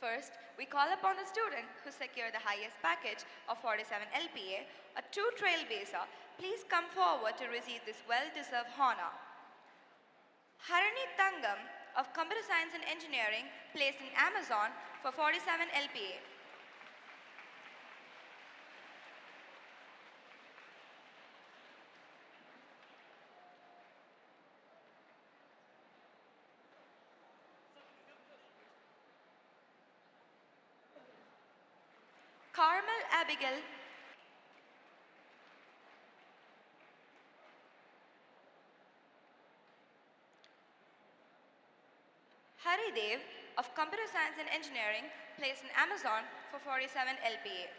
First, we call upon the student who secured the highest package of 47 LPA, a true trailblazer. Please come forward to receive this well-deserved honor. Harini Tangam of Computer Science and Engineering placed in Amazon for 47 LPA. Carmel Abigail Haridev of Computer Science and Engineering placed in Amazon for 47 LPA.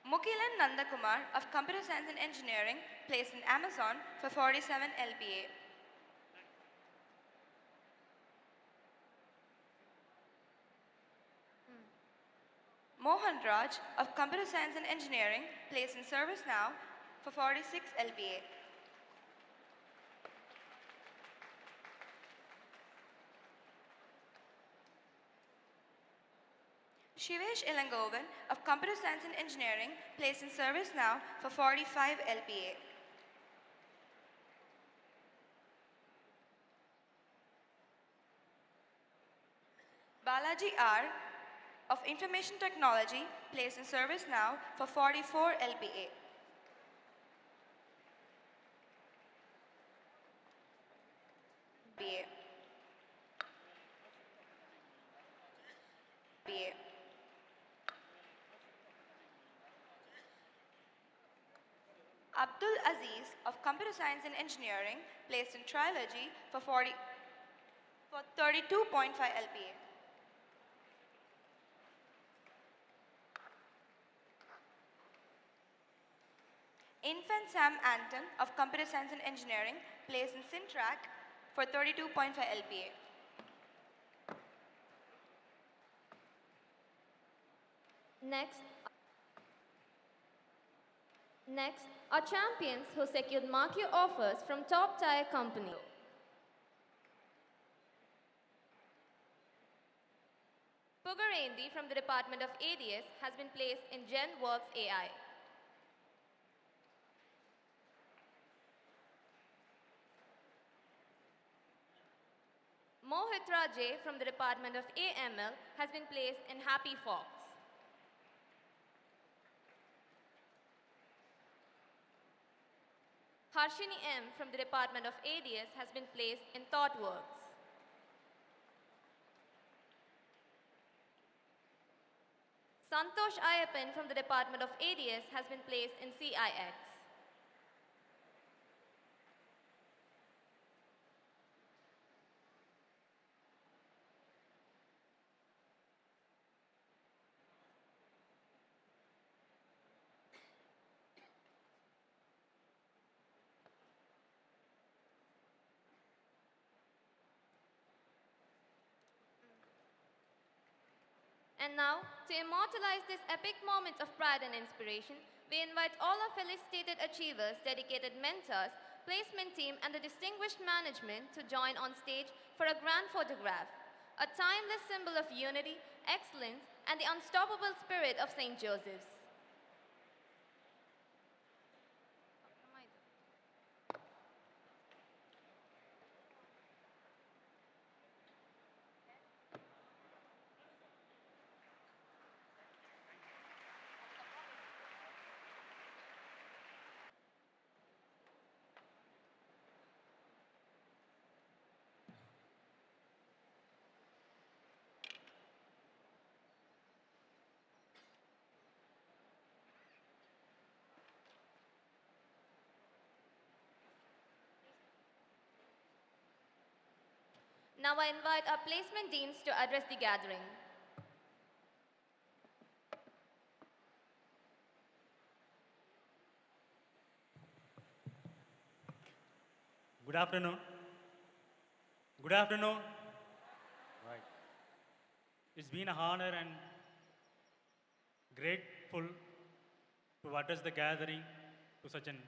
Mukilan Nandakumar of Computer Science and Engineering placed in Amazon for 47 LPA. Mohan Raj of Computer Science and Engineering placed in ServiceNow for 46 LPA. Shivesh Ilangovan of Computer Science and Engineering placed in ServiceNow for 45 LPA. Balaji R of Information Technology placed in ServiceNow for 44 LPA. BA. Abdul Aziz of Computer Science and Engineering placed in Trilogy for 32.5 LPA. Infant Sam Anton of Computer Science and Engineering placed in Syntrack for 32.5 LPA. Next are champions who secured marquee offers from top-tier companies. Pugarendi from the Department of ADS has been placed in GenWorks AI. Mohit Raje from the Department of AML has been placed in Happy Fox. Harshini M from the Department of ADS has been placed in ThoughtWorks. Santosh Ayappan from the Department of ADS has been placed in CIX. And now, to immortalize this epic moment of pride and inspiration, we invite all our felicitated achievers, dedicated mentors, placement team, and the distinguished management to join on stage for a grand photograph, a timeless symbol of unity, excellence, and the unstoppable spirit of St. Joseph's. Now I invite our placement deans to address the gathering. Good afternoon. Good afternoon. Right. It's been an honor and grateful to address the gathering to such an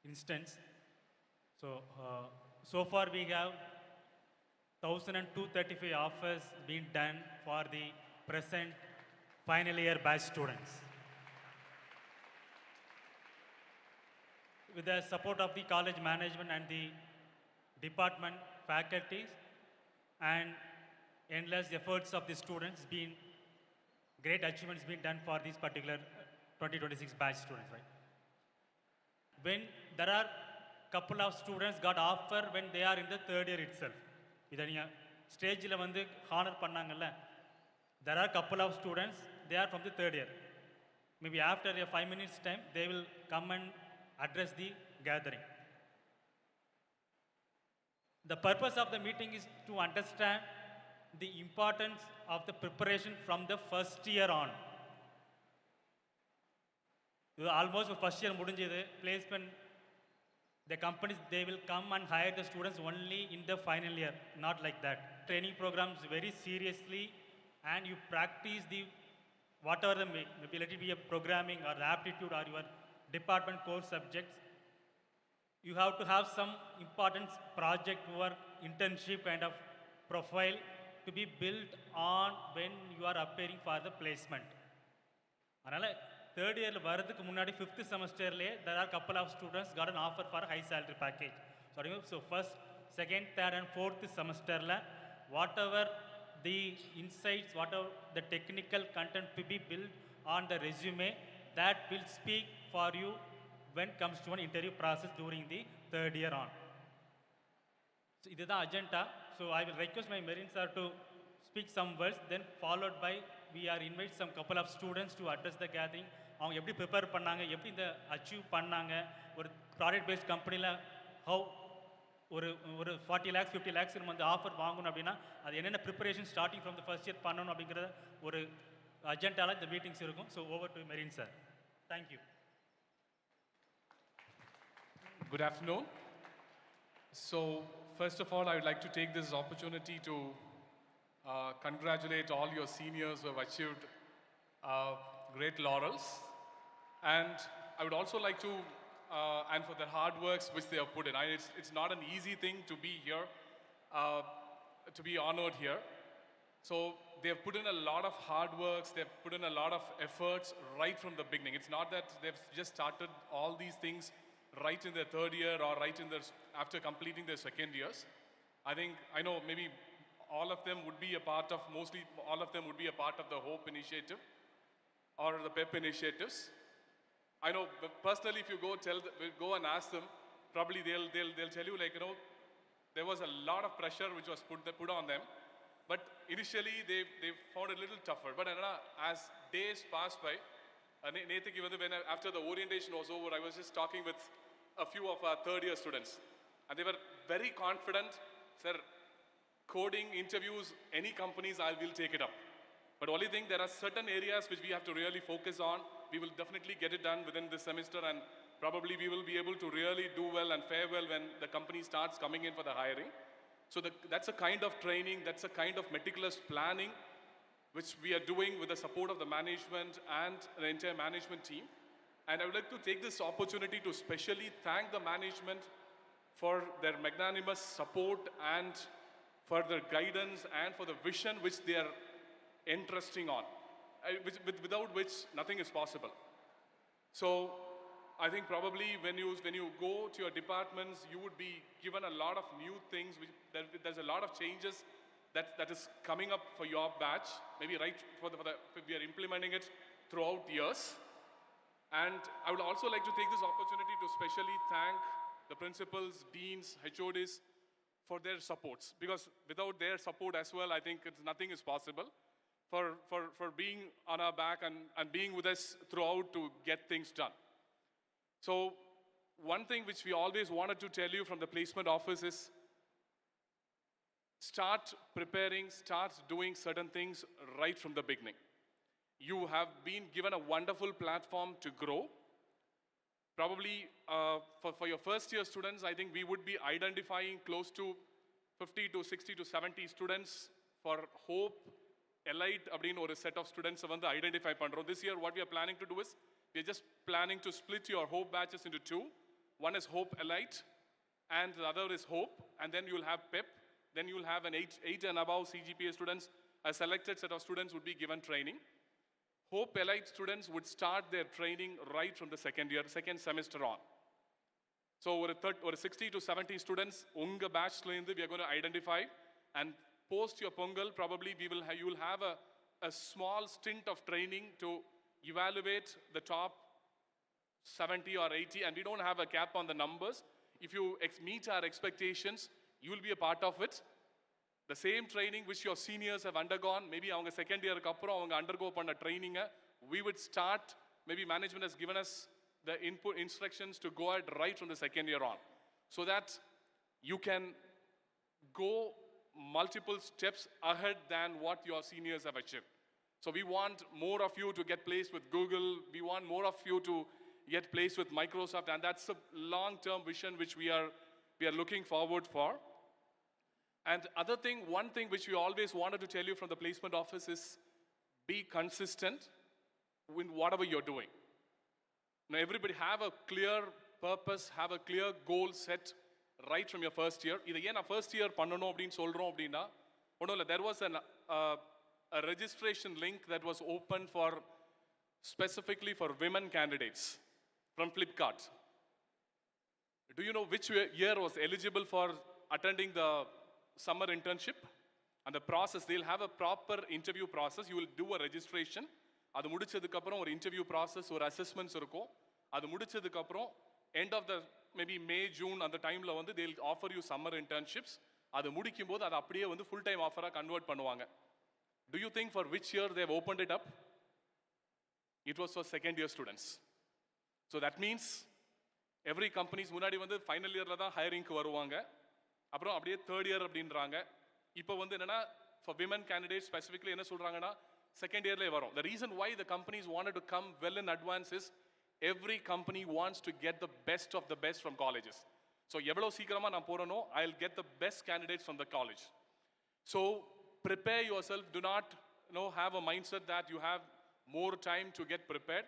instance. So far we have 1,235 offers been done for the present final year batch students. With the support of the college management and the department faculties and endless efforts of the students, great achievements being done for this particular 2026 batch students, right? When there are couple of students got offer when they are in the third year itself. இதை நீங்கள் ஸ்டேஜில் வந்து honour பண்ணாங்கல்ல, there are couple of students, they are from the third year. Maybe after a 5 minutes time, they will come and address the gathering. The purpose of the meeting is to understand the importance of the preparation from the first year on. Almost first year முடிஞ்சது, placement, the companies, they will come and hire the students only in the final year, not like that. Training programs very seriously, and you practice the whatever the maybe let it be a programming or aptitude or your department core subjects. You have to have some important project work, internship kind of profile to be built on when you are appearing for the placement. அதனால் third year வரதுக்கு முன்னாடி fifth semesterலே there are couple of students got an offer for a high salary package. So first, second, third and fourth semesterல whatever the insights, whatever the technical content to be built on the resume, that will speak for you when comes to an interview process during the third year on. So this is the agenda. So I will request my Marine sir to speak some words, then followed by we are invite some couple of students to address the gathering. அவங்க எப்படி prepare பண்ணாங்க, எப்படி இந்த achieve பண்ணாங்க, ஒரு product based கம்பெனியில் how ஒரு 40 lakhs 50 lakhs நம்ம வந்து ஆஃபர் வாங்கணும் அப்படின்னா அது என்னென்ன preparation starting from the first year பண்ணணும் அப்படிங்கிற ஒரு அஜெண்டாவில் இந்த மீட்டிங்ஸ் இருக்கும். So over to marine sir. Thank you. Good afternoon. So first of all, I would like to take this opportunity to congratulate all your seniors who have achieved great laurels. And I would also like to, and for the hard works which they have put in. It's not an easy thing to be here, to be honored here. So they have put in a lot of hard works, they have put in a lot of efforts right from the beginning. It's not that they've just started all these things right in their third year or right in their, after completing their second years. I know maybe all of them would be a part of, mostly all of them would be a part of the HOPE initiative or the PEP initiatives. I know personally, if you go and ask them, probably they'll tell you, like, you know, there was a lot of pressure which was put on them, but initially they found it a little tougher. But as days passed by, after the orientation was over, I was just talking with a few of our third year students, and they were very confident. Sir, coding interviews, any companies, I will take it up. But only thing, there are certain areas which we have to really focus on. We will definitely get it done within this semester, and probably we will be able to really do well and fare well when the company starts coming in for the hiring. So that's a kind of training, that's a kind of meticulous planning which we are doing with the support of the management and the entire management team. And I would like to take this opportunity to specially thank the management for their magnanimous support and for their guidance and for the vision which they are entrusting on, without which nothing is possible. So I think probably when you go to your departments, you would be given a lot of new things. There's a lot of changes that is coming up for your batch. Maybe right we are implementing it throughout years. And I would also like to take this opportunity to specially thank the principals, deans, HODs for their supports, because without their support as well, I think nothing is possible. For being on our back and being with us throughout to get things done. So one thing which we always wanted to tell you from the placement office is start preparing, start doing certain things right from the beginning. You have been given a wonderful platform to grow. Probably for your first year students, I think we would be identifying close to 50 to 60 to 70 students for HOPE, Elite, abdin or a set of students வந்து identify பண்றோம். This year what we are planning to do is We are just planning to split your Hope batches into two. One is Hope Elite, and the other is Hope, and then you will have PEP. Then you will have an 8 and above CGPA students. A selected set of students would be given training. Hope Elite students would start their training right from the second semester on. So, or 60 to 70 students, unga batch we are going to identify, and post your Pongal, probably you will have a small stint of training to evaluate the top 70 or 80, and we don't have a cap on the numbers. If you meet our expectations, you will be a part of it. The same training which your seniors have undergone, maybe avanga second year kapprom avanga undergo panna training, we would start, maybe management has given us the input instructions to go ahead right from the second year on, so that you can go multiple steps ahead than what your seniors have achieved. So we want more of you to get placed with Google. We want more of you to get placed with Microsoft, and that's a long-term vision which we are looking forward for. And one thing which we always wanted to tell you from the placement office is be consistent in whatever you're doing. Now, everybody have a clear purpose, have a clear goal set right from your first year. First year, there was a registration link that was open specifically for women candidates from Flipkart. Do you know which year was eligible for attending the summer internship? And the process, they'll have a proper interview process. You will do a registration. அது முடிச்சதுக்கு அப்புறம் ஒரு interview process, ஒரு assessments இருக்கும். அது முடிச்சதுக்கு அப்புறம் end of the maybe May, June அந்த டைம்ல வந்து they'll offer you summer internships. அது முடிக்கும்போது அது அப்படியே வந்து full time offer convert பண்ணுவாங்க. Do you think for which year they've opened it up? It was for second year students. So that means every companies முன்னாடி வந்து final yearல தான் hiringக்கு வருவாங்க. அப்புறம் அப்படியே third year அப்படின்றாங்க. இப்போ வந்து என்னன்னா for women candidates specifically என்ன சொல்றாங்கன்னா second yearல வரும். The reason why the companies wanted to come well in advance is every company wants to get the best of the best from colleges. So எவ்வளவு சீக்கிரமா நான் போறேனோ I'll get the best candidates from the college. So prepare yourself. Do not have a mindset that you have more time to get prepared.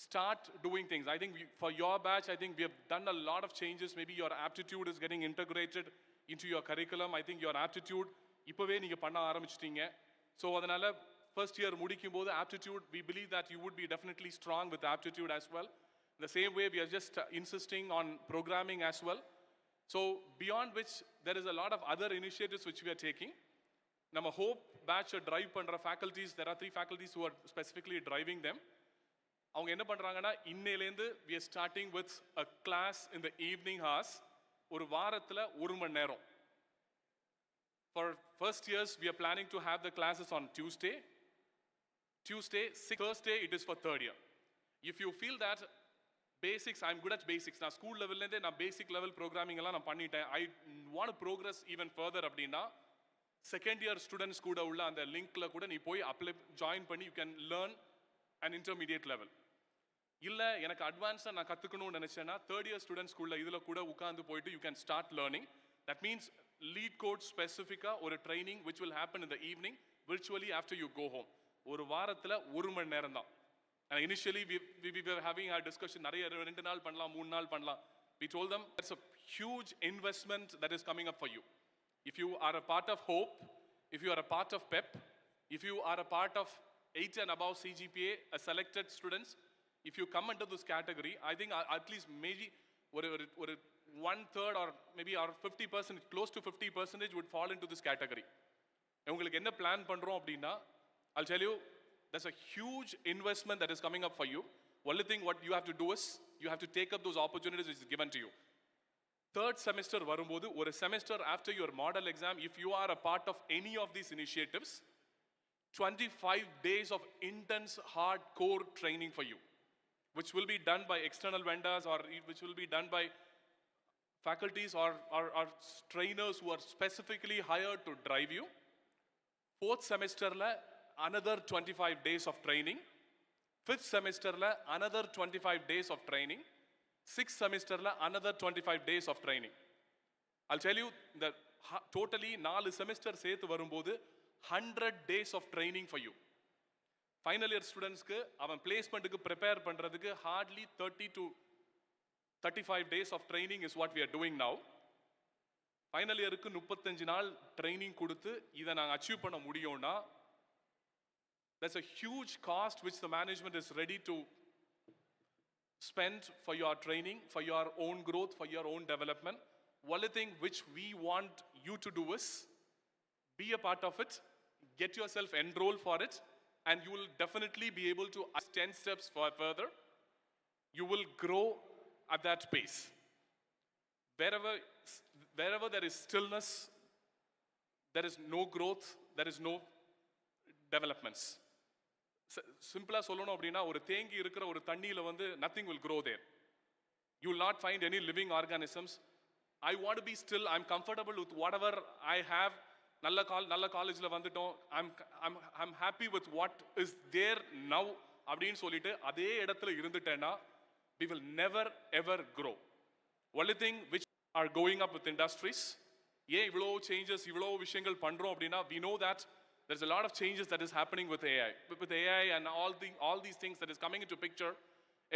Start doing things. I think for your batch, I think we have done a lot of changes. Maybe your aptitude is getting integrated into your curriculum. I think your aptitude இப்பவே நீங்க பண்ண ஆரம்பிச்சிட்டீங்க. So அதனால first year முடிக்கும்போது aptitude, we believe that you would be definitely strong with aptitude as well. The same way we are just insisting on programming as well. So beyond which there is a lot of other initiatives which we are taking. நம்ம hope batch drive பண்ற faculties, there are 3 faculties who are specifically driving them. அவங்க என்ன பண்றாங்கன்னா இன்னையிலேருந்து we are starting with a class in the evening hours, ஒரு வாரத்துல 1 மணி நேரம். For first years we are planning to have the classes on Thursday, Thursday it is for third year. If you feel that basics, I'm good at basics, நான் school லெவல்ல இருந்தே நான் basic level programming எல்லாம் நான் பண்ணிட்டேன், I want to progress even further அப்படின்னா second year students கூட உள்ள அந்த லிங்க்ல கூட நீ போய் அப்ளை ஜாயின் பண்ணி you can learn an intermediate level. இல்ல எனக்கு அட்வான்ஸா நான் கத்துக்கணும்னு நினைச்சேன்னா third year students குள்ள இதுல கூட உட்கார்ந்து போயிட்டு you can start learning. That means lead code specifica ஒரு training which will happen in the evening virtually after you go home. ஒரு வாரத்துல 1 மணி நேரம் தான். And initially we were having our discussion, நிறைய 2 நாள் பண்ணலாம் 3 நாள் பண்ணலாம். We told them it's a huge investment that is coming up for you. If you are a part of Hope, if you are a part of PEP, if you are a part of 8 and above CGPA, a selected students, if you come into this category, I think at least maybe or 1/3 or maybe or 50%, close to 50% would fall into this category. உங்களுக்கு என்ன plan பண்றோம் அப்படின்னா I'll tell you there's a huge investment that is coming up for you. Only thing what you have to do is you have to take up those opportunities which is given to you. Third semester வரும்போது ஒரு semester after your model exam, if you are a part of any of these initiatives, 25 days of intense hardcore training for you, which will be done by external vendors or which will be done by faculties or trainers who are specifically hired to drive you. Fourth semester la another 25 days of training. Fifth semester la another 25 days of training. Sixth semester la another 25 days of training. I'll tell you that totally 4 semester சேர்த்து வரும்போது 100 days of training for you. Final year ஸ்டூடெண்ட்ஸ்க்கு அவன் பிளேஸ்மெண்ட்டுக்கு prepare பண்ணுறதுக்கு Hartley 30 to 35 days of training is what we are doing now. Final இயருக்கு 35 நாள் training கொடுத்து இதை நாங்கள் அச்சீவ் பண்ண முடியும்னா there's a huge cost which the management is ready to spend for your training, for your own growth, for your own development. Only thing which we want you to do is be a part of it, get yourself enrolled for it, and you will definitely be able to 10 steps further. You will grow at that pace. Wherever there is stillness, there is no growth, there is no developments. சிம்பிளா சொல்லணும் அப்படின்னா ஒரு தேங்கி இருக்கிற ஒரு தண்ணியில வந்து nothing will grow there. You will not find any living organisms. I want to be still. I'm comfortable with whatever I have. நல்ல காலேஜ்ல வந்துட்டோம். I'm happy with what is there now அப்படின்னு சொல்லிட்டு அதே இடத்துல இருந்துட்டேன்னா we will never ever grow. Only thing which are going up with industries, ஏன் இவ்வளோ changes இவ்வளோ விஷயங்கள் பண்றோம் அப்படின்னா we know that there's a lot of changes that is happening with AI. With AI and all these things that is coming into picture,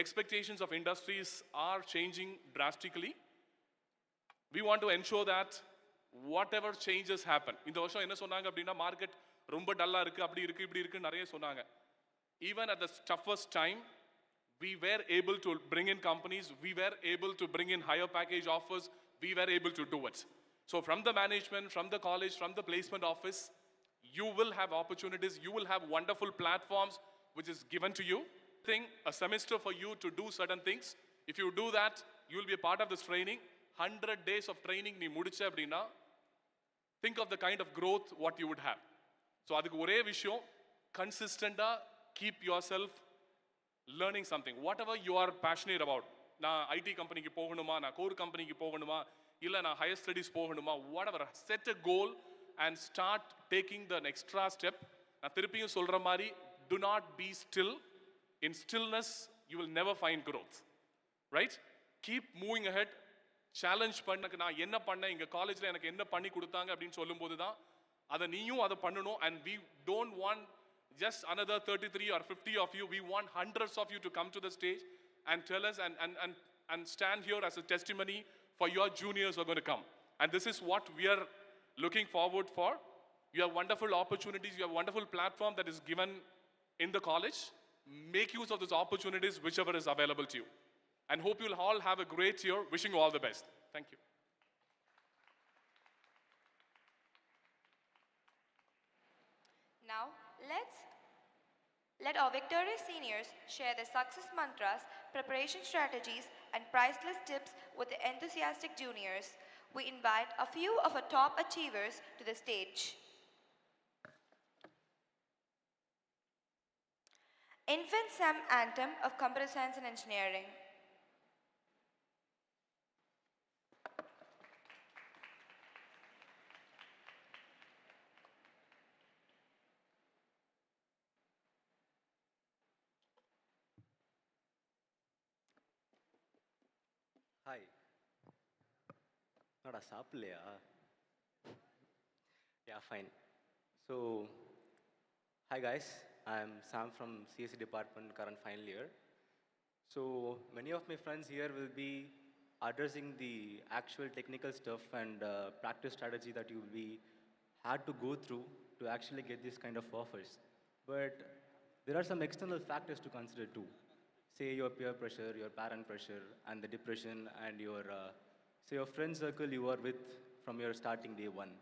expectations of industries are changing drastically. We want to ensure that whatever changes happen. இந்த வருஷம் என்ன சொன்னாங்க அப்படின்னா market ரொம்ப டல்லா இருக்கு அப்படி இருக்கு இப்படி இருக்கு நிறைய சொன்னாங்க. Even at the toughest time, we were able to bring in companies, we were able to bring in higher package offers, we were able to do it. So from the management, from the college, from the placement office, you will have opportunities, you will have wonderful platforms which is given to you. A semester for you to do certain things. If you do that, you will be a part of this training. 100 days of training நீ முடிச்ச அப்படின்னா think of the kind of growth what you would have. So அதுக்கு ஒரே விஷயம் consistentா keep yourself learning something. Whatever you are passionate about. நான் ID கம்பெனிக்கு போகணுமா, நான் கோர் கம்பெனிக்கு போகணுமா, இல்லை நான் ஹையர் ஸ்டடீஸ் போகணுமா, whatever. Set a goal and start taking the extra step. நான் திருப்பியும் சொல்ற மாதிரி do not be still. In stillness, you will never find growth. Right? Keep moving ahead. Challenge பண்ணக்கு நான் என்ன பண்ணேன் இங்க காலேஜ்ல எனக்கு என்ன பண்ணி கொடுத்தாங்க அப்படின்னு சொல்லும்போது தான் அதை நீயும் அதை பண்ணணும். And we don't want just another 33 or 50 of you. We want hundreds of you to come to the stage and tell us and stand here as a testimony for your juniors who are going to come. And this is what we are looking forward for. You have wonderful opportunities. You have a wonderful platform that is given in the college. Make use of those opportunities, whichever is available to you. And hope you'll all have a great year. Wishing you all the best. Thank you. Now, let our victorious seniors share their success mantras, preparation strategies, and priceless tips with the enthusiastic juniors. We invite a few of our top achievers to the stage. Infant Sam Anthem of Computer Science and Engineering. Hi. Not a சாப்பிடலையா? Yeah, fine. So, hi guys. I'm Sam from CSE department, current final year. So, many of my friends here will be addressing the actual technical stuff and practice strategy that you will be had to go through to actually get this kind of offers. But there are some external factors to consider too. Say your peer pressure, your parent pressure, and the depression, and your say your friend circle you are with from your starting day one.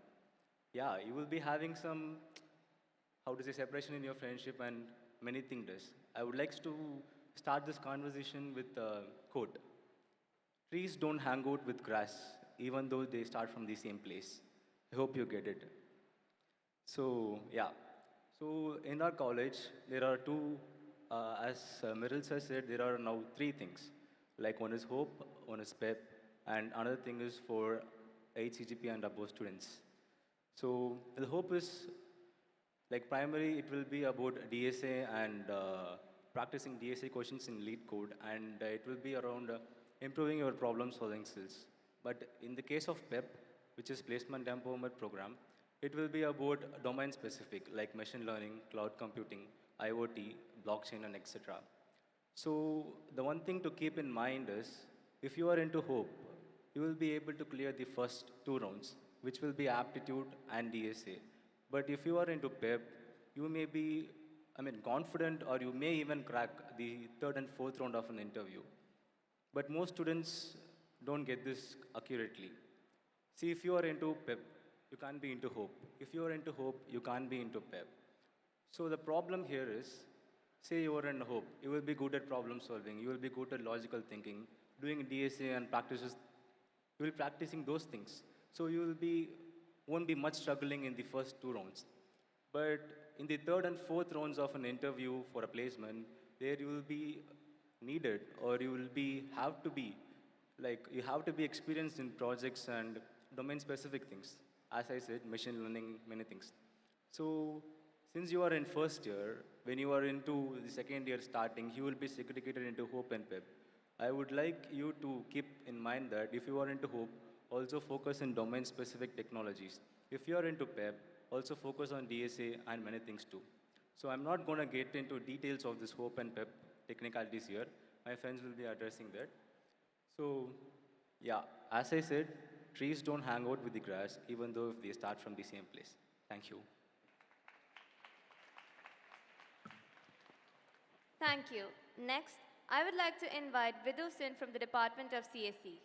Yeah, you will be having some, how to say, separation in your friendship and many things. I would like to start this conversation with a quote. Trees don't hang out with grass, even though they start from the same place. I hope you get it. So, yeah. So, in our college, there are two, as Meryl sir said, there are now three things. Like one is hope, one is PEP, and another thing is for 8 CGP and above students. So, the hope is, like primary, it will be about DSA and practicing DSA questions in lead code, and it will be around improving your problem solving skills. But in the case of PEP, which is Placement Empowerment Program, it will be about domain specific, like machine learning, cloud computing, IoT, blockchain, and etc. So the one thing to keep in mind is, if you are into hope, you will be able to clear the first two rounds, which will be aptitude and DSA. But if you are into PEP, you may be, confident, or you may even crack the third and fourth round of an interview. But most students don't get this accurately. See, if you are into PEP, you can't be into hope. If you are into hope, you can't be into PEP. So the problem here is, say you are in hope, you will be good at problem solving, you will be good at logical thinking, doing DSA and practices, you will be practicing those things. So you will be, won't be much struggling in the first two rounds. But in the third and fourth rounds of an interview for a placement, there you will be needed, or you will be, have to be, like you have to be experienced in projects and domain specific things. As I said, machine learning, many things. So since you are in first year, when you are into the second year starting, you will be segregated into hope and PEP. I would like you to keep in mind that if you are into hope, also focus in domain specific technologies. If you are into PEP, also focus on DSA and many things too. So I'm not going to get into details of this hope and PEP technicalities here. My friends will be addressing that. So yeah, as I said, trees don't hang out with the grass, even though if they start from the same place. Thank you. Thank you. Next, I would like to invite Vidhu Sin from the Department of CSE.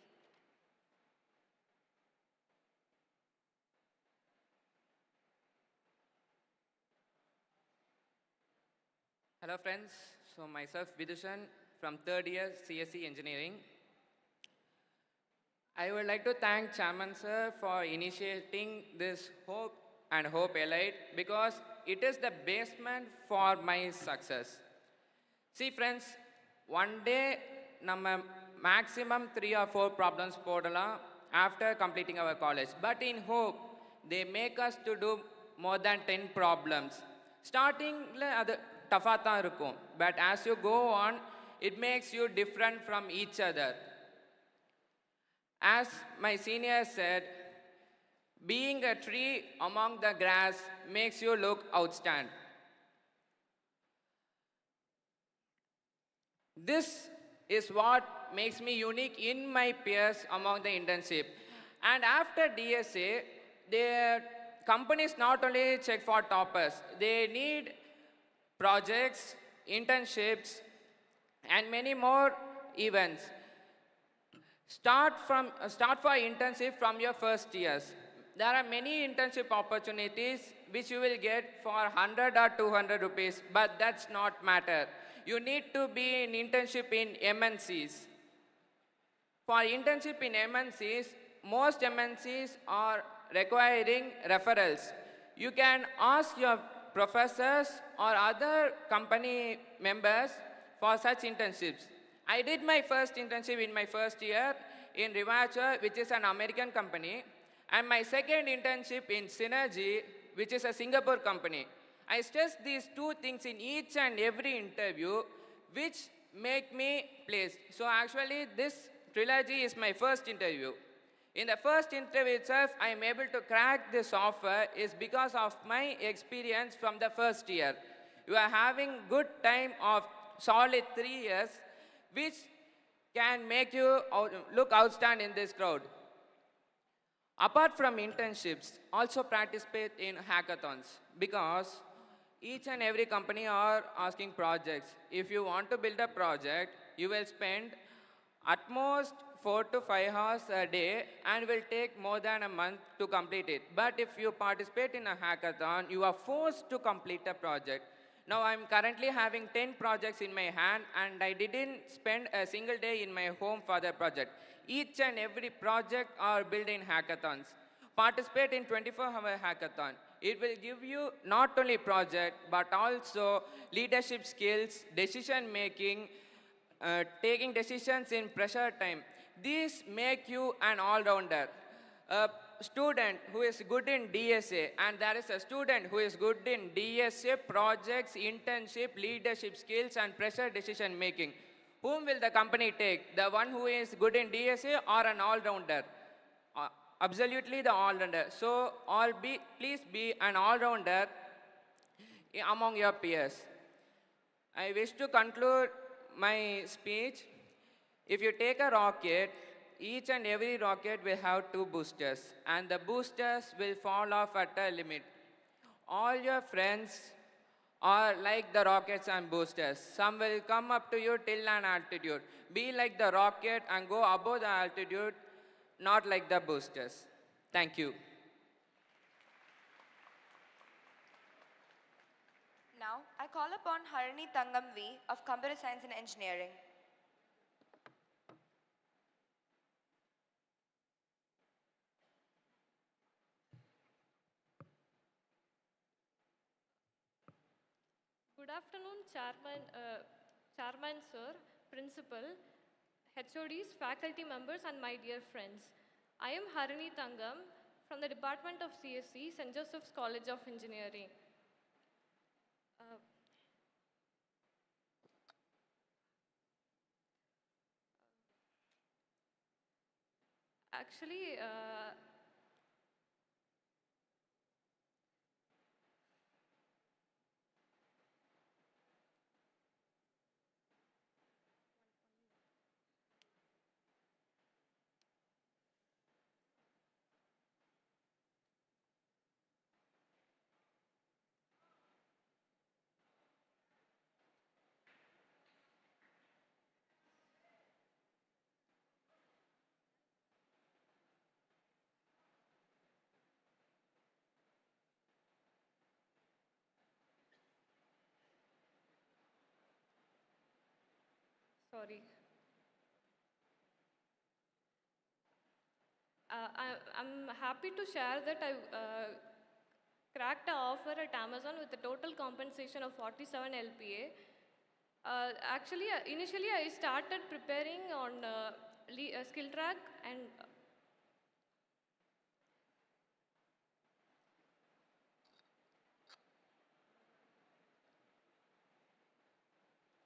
Hello friends, so myself Vidushan from third year CSE Engineering. I would like to thank Chairman Sir for initiating this Hope and Hope Elite because it is the basement for my success. See friends, one day நம்ம maximum 3 or 4 problems போடலாம் after completing our college. But in Hope, they make us to do more than 10 problems. Startingல அது tough தான் இருக்கும். But as you go on, it makes you different from each other. As my senior said, being a tree among the grass makes you look outstanding. This is what makes me unique in my peers among the internship. And after DSA, their companies not only check for toppers, they need projects, internships, and many more events. Start for internship from your first years. There are many internship opportunities which you will get for 100 or 200 rupees, but that's not matter. You need to be in internship in MNCs. For internship in MNCs, most MNCs are requiring referrals. You can ask your professors or other company members for such internships. I did my first internship in my first year in Rivacha, which is an American company, and my second internship in Synergy, which is a Singapore company. I stress these two things in each and every interview, which make me placed. So actually, this trilogy is my first interview. In the first interview itself, I am able to crack this offer is because of my experience from the first year. You are having good time of solid 3 years, which can make you look outstanding in this crowd. Apart from internships, also participate in hackathons because each and every company are asking projects. If you want to build a project, you will spend at most 4 to 5 hours a day and will take more than a month to complete it. But if you participate in a hackathon, you are forced to complete a project. Now I'm currently having 10 projects in my hand and I didn't spend a single day in my home for the project. Each and every project are built in hackathons. Participate in 24-hour hackathon. It will give you not only project, but also leadership skills, decision making, taking decisions in pressure time. These make you an all-rounder. A student who is good in DSA, and there is a student who is good in DSA, projects, internship, leadership skills, and pressure decision making. Whom will the company take? The one who is good in DSA or an all-rounder? Absolutely the all-rounder. So please be an all-rounder among your peers. I wish to conclude my speech. If you take a rocket, each and every rocket will have two boosters, and the boosters will fall off at a limit. All your friends are like the rockets and boosters. Some will come up to you till an altitude. Be like the rocket and go above the altitude, not like the boosters. Thank you. Now, I call upon Harini Tangam V of Computer Science and Engineering. Good afternoon, Chairman Sir, Principal, HODs, faculty members, and my dear friends. I am Harini Tangam from the Department of CSE, St. Joseph's College of Engineering. Uh, actually, sorry. I'm happy to share that I cracked an offer at Amazon with a total compensation of 47 LPA. Actually, initially I started preparing on skill track, and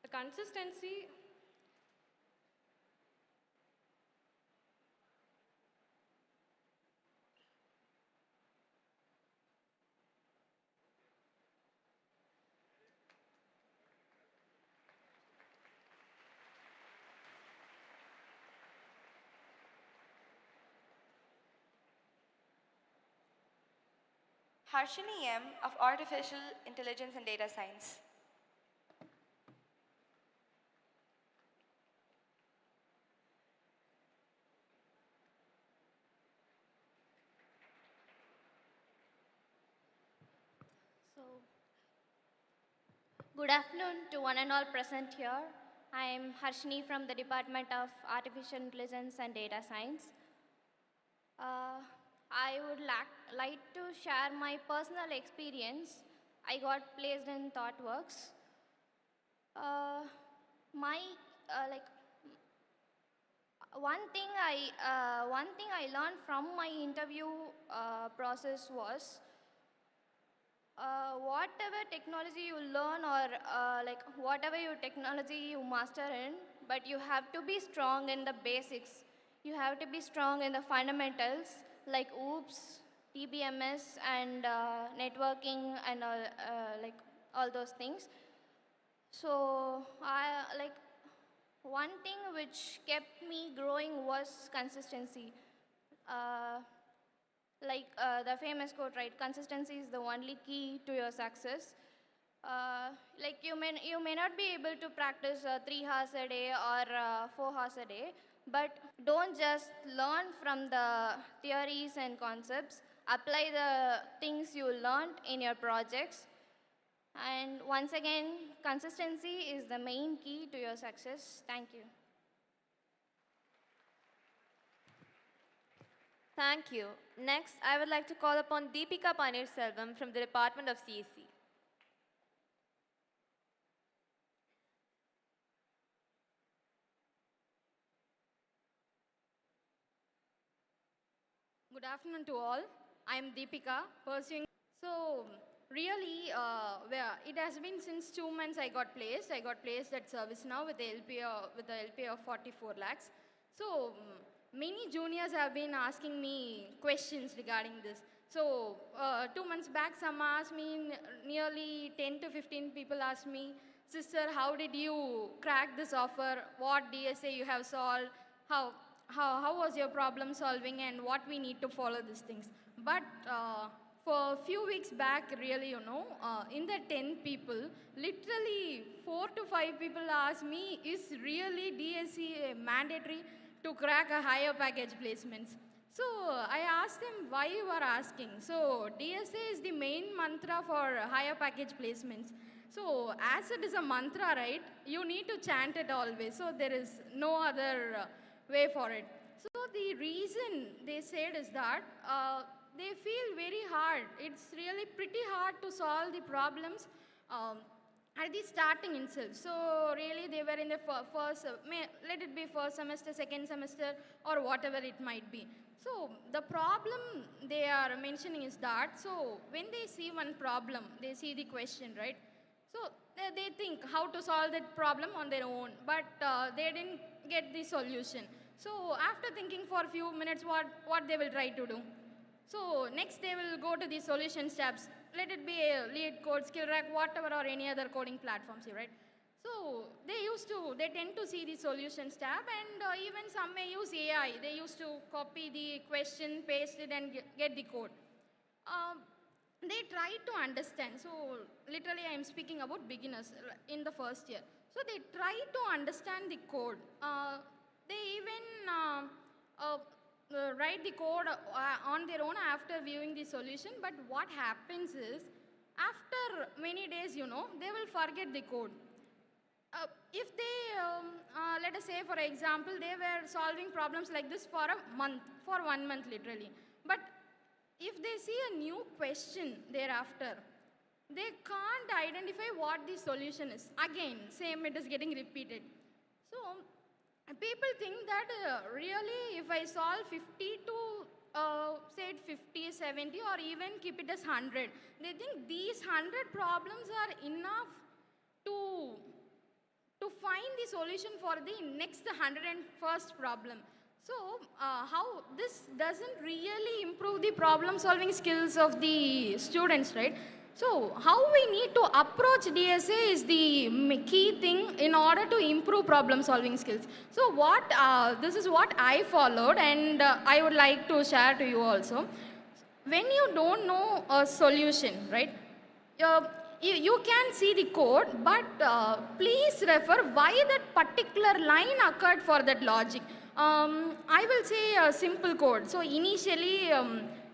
the consistency. Harshini M of Artificial Intelligence and Data Science. So, good afternoon to one and all present here. I am Harshini from the Department of Artificial Intelligence and Data Science. I would like to share my personal experience. I got placed in ThoughtWorks. My like one thing I learned from my interview process was whatever technology you learn, or like whatever your technology you master in, but you have to be strong in the basics. You have to be strong in the fundamentals like OOPS, TBMS, and networking, and like all those things. So I like one thing which kept me growing was consistency. Uh, the famous quote, right? Consistency is the only key to your success. Like you may not be able to practice 3 hours a day or 4 hours a day, but don't just learn from the theories and concepts. Apply the things you learned in your projects. And once again, consistency is the main key to your success. Thank you. Thank you. Next, I would like to call upon Deepika Panirselvam from the Department of CSE. Good afternoon to all. I am Deepika, pursuing. So, really, it has been since 2 months I got placed. I got placed at ServiceNow with the LPA of 44 lakhs. So, many juniors have been asking me questions regarding this. So, 2 months back, some asked me, nearly 10 to 15 people asked me. sister, how did you crack this offer? What DSA you have solved? How was your problem solving and what we need to follow these things. But for a few weeks back, really, in the 10 people, literally 4 to 5 people asked me, is really DSE mandatory to crack a higher package placements? So I asked them why you are asking. So DSA is the main mantra for higher package placements. So as it is a mantra, right, you need to chant it always. So there is no other way for it. So the reason they said is that they feel very hard. It's really pretty hard to solve the problems at the starting itself. So really they were in the first, let it be first semester, second semester, or whatever it might be. So the problem they are mentioning is that, so when they see one problem, they see the question, right? So they think how to solve that problem on their own, but they didn't get the solution. So after thinking for a few minutes what they will try to do. So next they will go to the solutions tabs. Let it be a lead code, skill rack, whatever, or any other coding platforms here, right? So they tend to see the solutions tab, and even some may use AI. They used to copy the question, paste it, and get the code. They try to understand. So literally I am speaking about beginners in the first year. So they try to understand the code. They even write the code on their own after viewing the solution. But what happens is, after many days, they will forget the code. If they, let us say for example, they were solving problems like this for a month, for 1 month literally. But if they see a new question thereafter, they can't identify what the solution is. Again, same, it is getting repeated. So people think that really if I solve 50 to say 50, 70, or even keep it as 100, they think these 100 problems are enough to find the solution for the next 101st problem. So how this doesn't really improve the problem solving skills of the students, right? So how we need to approach DSA is the key thing in order to improve problem solving skills. So this is what I followed, and I would like to share to you also. When you don't know a solution, right? You can see the code, but please refer why that particular line occurred for that logic. I will say a simple code. So initially,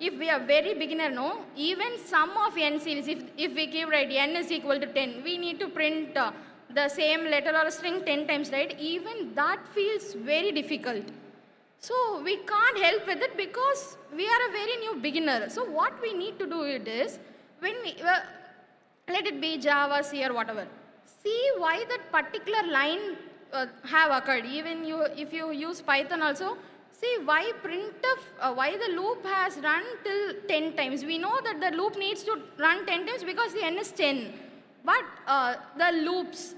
if we are very beginner, even sum of n series, if we give, right, n is equal to 10, we need to print the same letter or string 10 times, right? Even that feels very difficult. So we can't help with it because we are a very new beginner. So what we need to do it is, when we, let it be Java, C, or whatever, see why that particular line have occurred. Even if you use Python also, see why printf, why the loop has run till 10 times. We know that the loop needs to run 10 times because the n is 10. But the loops,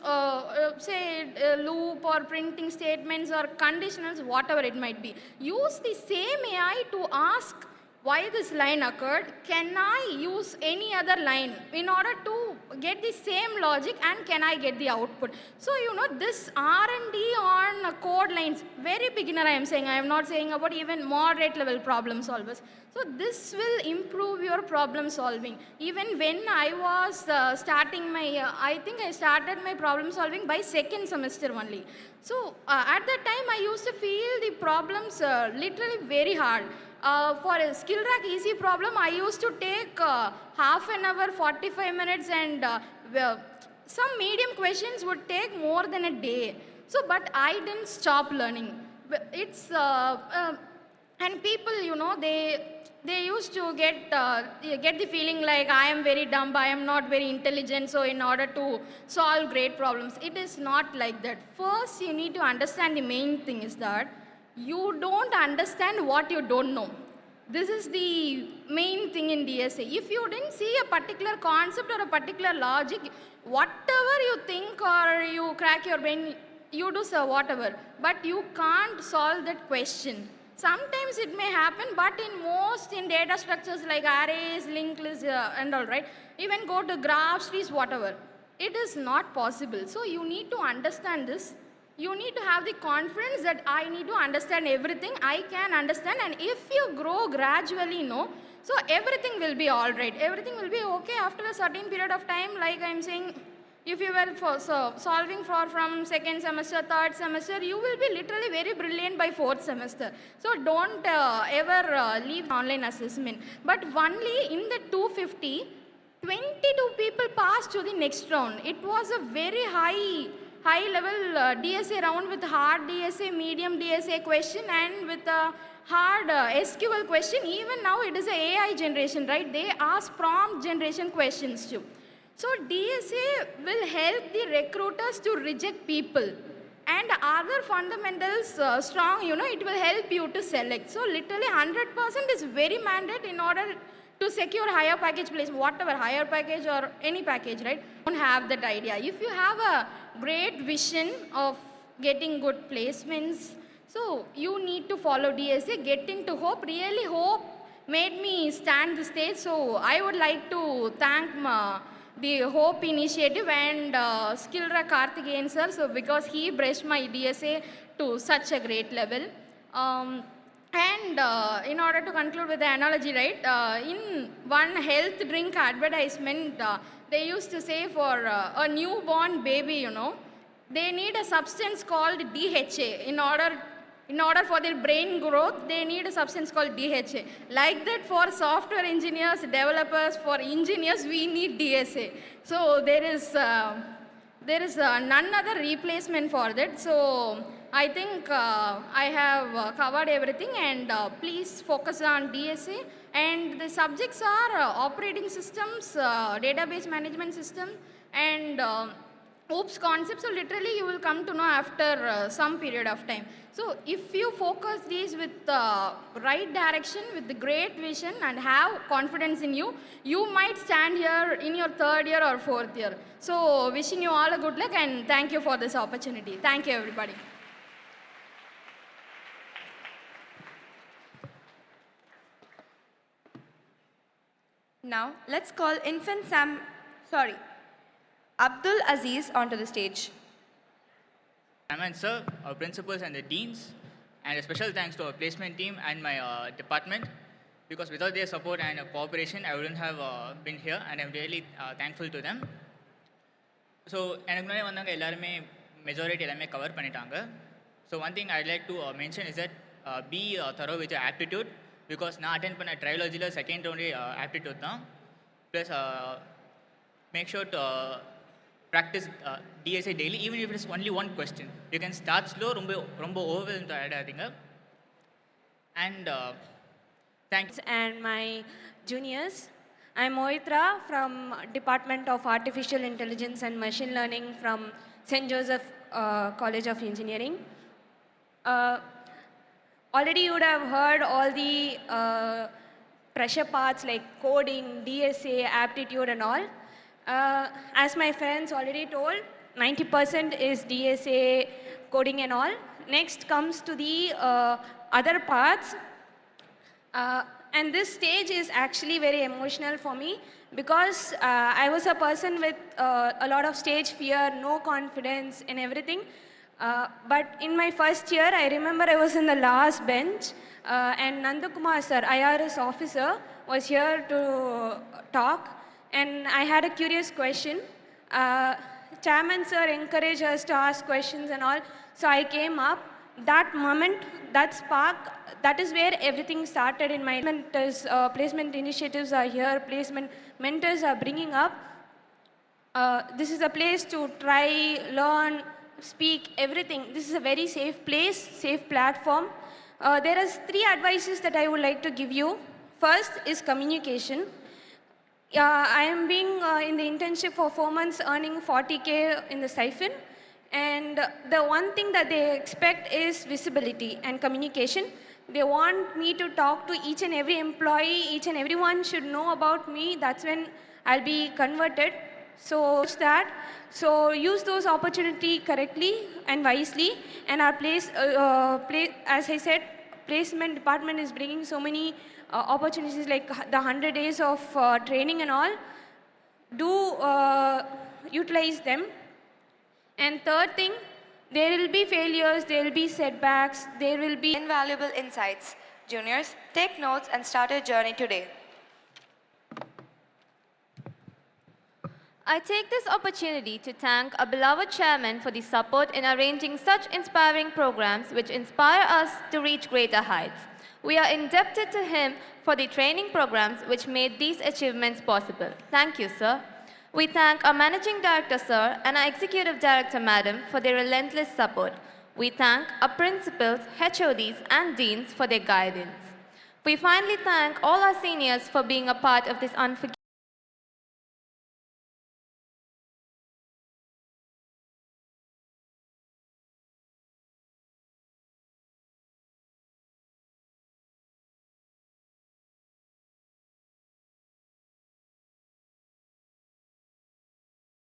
say loop or printing statements or conditionals, whatever it might be, use the same AI to ask why this line occurred. Can I use any other line in order to get the same logic, and can I get the output? So this R&D on code lines, very beginner I am saying, I am not saying about even moderate level problem solvers. So this will improve your problem solving. Even when I was starting my, I think I started my problem solving by second semester only. So at that time I used to feel the problems literally very hard. For a skill rack easy problem, I used to take half an hour, 45 minutes, and some medium questions would take more than a day. So, but I didn't stop learning. It's, and people, they used to get the feeling like I am very dumb, I am not very intelligent, so in order to solve great problems. It is not like that. First, you need to understand the main thing is that you don't understand what you don't know. This is the main thing in DSA. If you didn't see a particular concept or a particular logic, whatever you think or you crack your brain, you do so whatever, but you can't solve that question. Sometimes it may happen, but in data structures like arrays, linked lists, and all, right? Even go to graphs, trees, whatever. it is not possible. So you need to understand this. You need to have the confidence that I need to understand everything, I can understand, and if you grow gradually, no, so everything will be all right. Everything will be okay after a certain period of time. Like I'm saying, if you were solving for from second semester, third semester, you will be literally very brilliant by fourth semester. So don't ever leave online assessment. But only in the 250, 22 people passed to the next round. It was a very high level DSA round with hard DSA, medium DSA question and with a hard SQL question. Even now it is a AI generation, right? They ask prompt generation questions too. So DSA will help the recruiters to reject people. And other fundamentals strong, it will help you to select. So literally 100% is very mandate in order to secure higher package place, whatever, higher package or any package, right? Don't have that idea. If you have a great vision of getting good placements, so you need to follow DSA. Getting to Hope, really Hope made me stand the stage. So I would like to thank the Hope Initiative and Skillra Karthikeyan sir, so because he brushed my DSA to such a great level. And in order to conclude with the analogy, right, in one health drink advertisement, they used to say for a newborn baby, they need a substance called DHA in order for their brain growth, they need a substance called DHA. Like that, for software engineers, developers, for engineers, we need DSA. So there is none other replacement for that. So I think I have covered everything, and please focus on DSA. And the subjects are operating systems, database management system, and OOPS concepts. So literally you will come to know after some period of time. So if you focus these with the right direction, with the great vision and have confidence in you, you might stand here in your third year or fourth year. So wishing you all a good luck and thank you for this opportunity. Thank you everybody. Now let's call Abdul Aziz onto the stage. And sir, our principals and the deans, and a special thanks to our placement team and my department, because without their support and cooperation, I wouldn't have been here, and I'm really thankful to them. So, எனக்கு முன்னாடி வந்தவங்க எல்லாருமே majority எல்லாமே cover பண்ணிட்டாங்க. So one thing I'd like to mention is that be thorough with your aptitude, because நான் attend பண்ண ட்ரையாலஜியில் second ரவுண்டே aptitude தான். Plus make sure to practice DSA daily, even if it is only one question. You can start slow, ரொம்ப overwhelmed ஆகிடாதீங்க. And thanks. And my juniors, I'm Moitra from Department of Artificial Intelligence and Machine Learning from St. Joseph College of Engineering. Already you would have heard all the pressure parts like coding, DSA, aptitude and all. As my friends already told, 90% is DSA, coding and all. Next comes to the other parts. And this stage is actually very emotional for me, because I was a person with a lot of stage fear, no confidence in everything. But in my first year, I remember I was in the last bench, and Nandakumar sir, IRS officer, was here to talk. And I had a curious question. Chairman sir encouraged us to ask questions and all. So I came up. That moment, that spark, that is where everything started in my mentors. Placement initiatives are here. Placement mentors are bringing up. This is a place to try, learn, speak, everything. This is a very safe place, safe platform. There are 3 advices that I would like to give you. First is communication. I am being in the internship for 4 months, earning 40K in the stipend. And the one thing that they expect is visibility and communication. They want me to talk to each and every employee, each and everyone should know about me. That's when I'll be converted. So use those opportunities correctly and wisely. And our as I said, placement department is bringing so many opportunities like the 100 days of training and all. utilize them. And third thing, there will be failures, there will be setbacks, there will be Invaluable insights. Juniors, take notes and start your journey today. I take this opportunity to thank our beloved chairman for the support in arranging such inspiring programs which inspire us to reach greater heights. We are indebted to him for the training programs which made these achievements possible. Thank you, sir. We thank our Managing Director, sir, and our Executive Director, madam, for their relentless support. We thank our principals, HODs, and deans for their guidance. We finally thank all our seniors for being a part of this unforgettable